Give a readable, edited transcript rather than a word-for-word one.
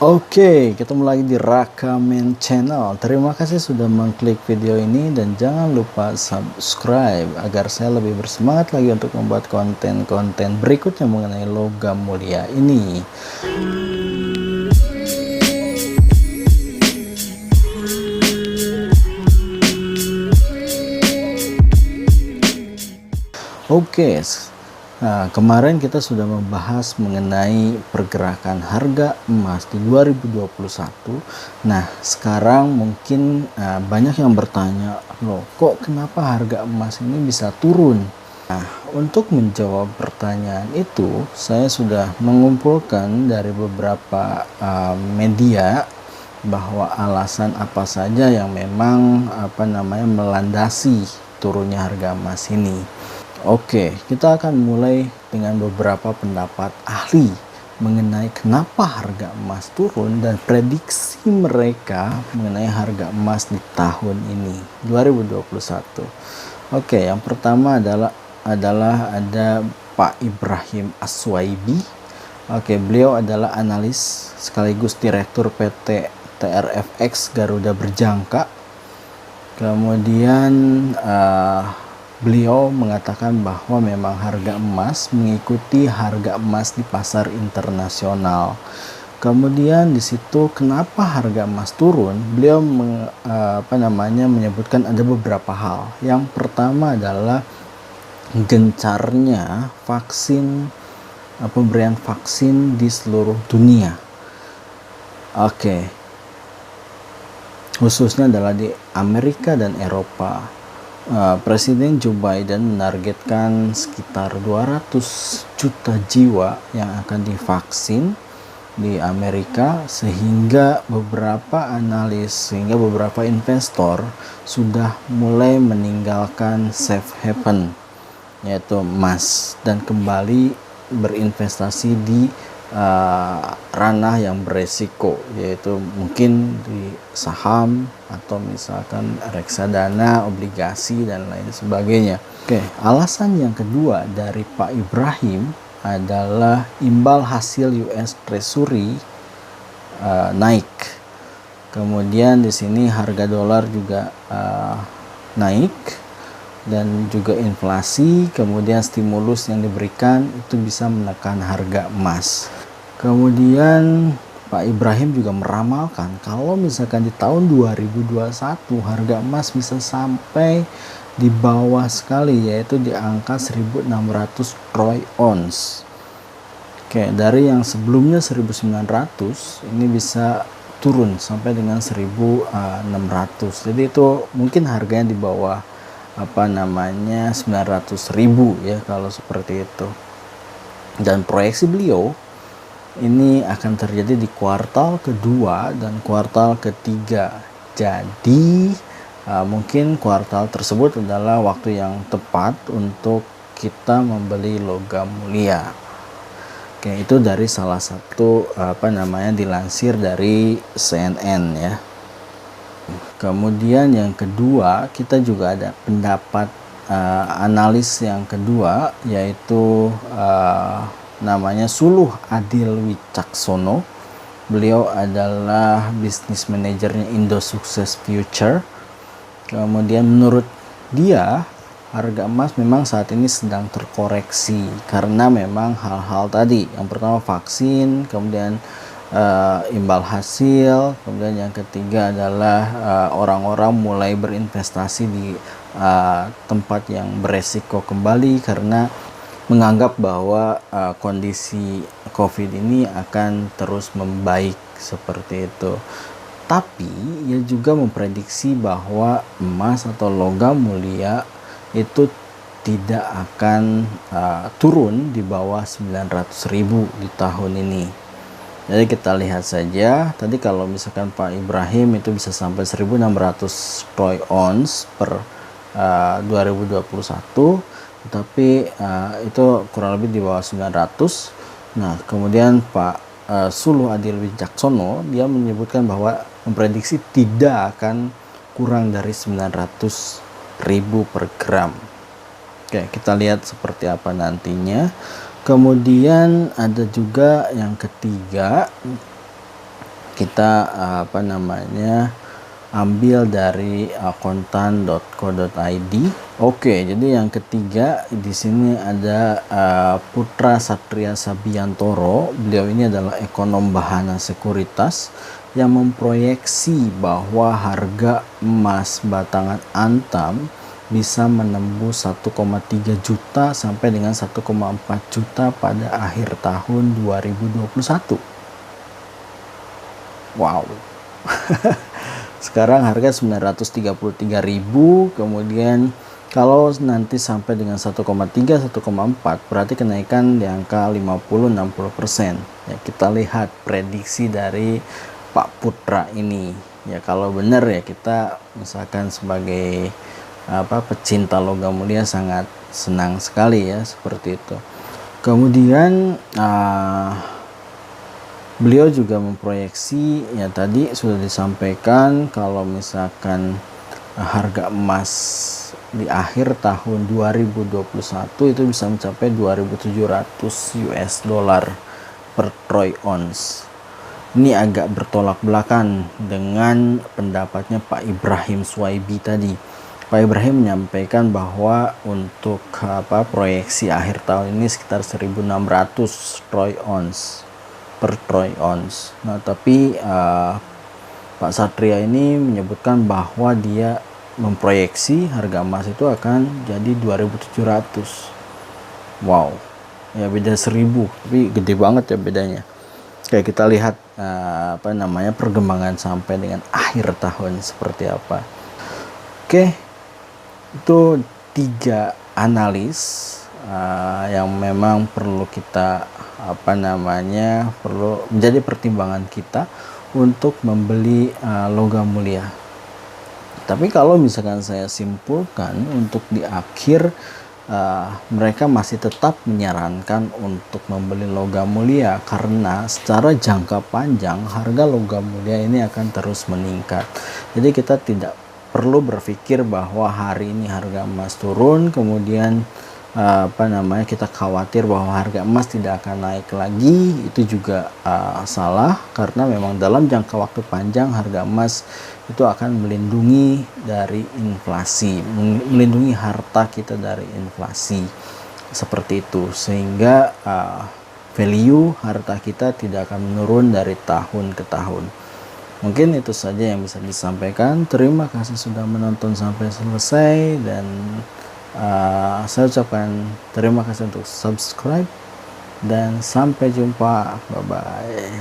Oke, ketemu lagi di Rakamen Channel. Terima kasih sudah mengklik video ini dan jangan lupa subscribe agar saya lebih bersemangat lagi untuk membuat konten-konten berikutnya mengenai logam mulia ini. Oke, nah, kemarin kita sudah membahas mengenai pergerakan harga emas di 2021. Nah, sekarang mungkin banyak yang bertanya, loh kok kenapa harga emas ini bisa turun? Nah, untuk menjawab pertanyaan itu, saya sudah mengumpulkan dari beberapa media bahwa alasan apa saja yang memang melandasi turunnya harga emas ini. Oke, kita akan mulai dengan beberapa pendapat ahli mengenai kenapa harga emas turun dan prediksi mereka mengenai harga emas di tahun ini 2021. Oke, yang pertama adalah ada Pak Ibrahim Aswaibi. Oke, beliau adalah analis sekaligus direktur PT TRFX Garuda Berjangka. Kemudian beliau mengatakan bahwa memang harga emas mengikuti harga emas di pasar internasional. Kemudian di situ kenapa harga emas turun? Beliau menyebutkan ada beberapa hal. Yang pertama adalah gencarnya pemberian vaksin di seluruh dunia. Oke. Khususnya adalah di Amerika dan Eropa. Presiden Joe Biden menargetkan sekitar 200 juta jiwa yang akan divaksin di Amerika, sehingga beberapa investor sudah mulai meninggalkan safe haven yaitu emas dan kembali berinvestasi di ranah yang beresiko, yaitu mungkin di saham atau misalkan reksadana, obligasi dan lain sebagainya. Oke, alasan yang kedua dari Pak Ibrahim adalah imbal hasil US Treasury naik. Kemudian di sini harga dolar juga naik dan juga inflasi, kemudian stimulus yang diberikan itu bisa menekan harga emas. Kemudian Pak Ibrahim juga meramalkan kalau misalkan di tahun 2021 harga emas bisa sampai di bawah sekali, yaitu di angka 1.600 troy ounce. Oke, dari yang sebelumnya 1.900 ini bisa turun sampai dengan 1.600. Jadi itu mungkin harganya di bawah 900.000 ya kalau seperti itu. Dan proyeksi beliau ini akan terjadi di kuartal kedua dan kuartal ketiga. Jadi mungkin kuartal tersebut adalah waktu yang tepat untuk kita membeli logam mulia. Oke, itu dari salah satu dilansir dari CNN ya. Kemudian yang kedua, kita juga ada pendapat analis yang kedua, yaitu namanya Suluh Adil Wicaksono. Beliau adalah bisnis manajernya Indo Success Future. Kemudian menurut dia harga emas memang saat ini sedang terkoreksi karena memang hal-hal tadi. Yang pertama vaksin, kemudian imbal hasil, kemudian yang ketiga adalah orang-orang mulai berinvestasi di tempat yang beresiko kembali karena menganggap bahwa kondisi COVID ini akan terus membaik seperti itu. Tapi ia juga memprediksi bahwa emas atau logam mulia itu tidak akan turun di bawah 900.000 di tahun ini. Jadi kita lihat saja, tadi kalau misalkan Pak Ibrahim itu bisa sampai 1.600 troy ounce per 2021, tetapi itu kurang lebih di bawah 900. Nah, kemudian Pak Suluh Adil Wicaksono dia menyebutkan bahwa memprediksi tidak akan kurang dari 900.000 per gram. Oke, kita lihat seperti apa nantinya. Kemudian ada juga yang ketiga, kita ambil dari kontan.co.id. Oke, jadi yang ketiga di sini ada Putra Satria Sabiantoro. Beliau ini adalah ekonom Bahana Sekuritas yang memproyeksi bahwa harga emas batangan Antam bisa menembus 1,3 juta sampai dengan 1,4 juta pada akhir tahun 2021. Wow. Sekarang harga 933.000, kemudian kalau nanti sampai dengan 1,3 1,4 berarti kenaikan di angka 50-60%. Ya, kita lihat prediksi dari Pak Putra ini. Ya, kalau benar ya kita misalkan sebagai pecinta logam mulia sangat senang sekali ya seperti itu. Kemudian beliau juga memproyeksi, ya tadi sudah disampaikan, kalau misalkan harga emas di akhir tahun 2021 itu bisa mencapai 2.700 US dollar per troy ounce. Ini agak bertolak belakang dengan pendapatnya Pak Ibrahim Suwaibi tadi. Pak Ibrahim menyampaikan bahwa untuk proyeksi akhir tahun ini sekitar 1.600 troy ounce per troy ounce. Nah, tapi Pak Satria ini menyebutkan bahwa dia memproyeksi harga emas itu akan jadi 2.700. Wow, ya beda 1.000, tapi gede banget ya bedanya. Kayak kita lihat perkembangan sampai dengan akhir tahun seperti apa. Oke, itu 3 analis yang memang perlu kita perlu menjadi pertimbangan kita untuk membeli logam mulia. Tapi kalau misalkan saya simpulkan untuk di akhir, mereka masih tetap menyarankan untuk membeli logam mulia karena secara jangka panjang harga logam mulia ini akan terus meningkat. Jadi kita tidak perlu berpikir bahwa hari ini harga emas turun kemudian kita khawatir bahwa harga emas tidak akan naik lagi. Itu juga salah, karena memang dalam jangka waktu panjang harga emas itu akan melindungi dari inflasi, melindungi harta kita dari inflasi seperti itu, sehingga value harta kita tidak akan menurun dari tahun ke tahun. Mungkin itu saja yang bisa disampaikan. Terima kasih sudah menonton sampai selesai, dan saya ucapkan terima kasih untuk subscribe dan sampai jumpa. Bye bye.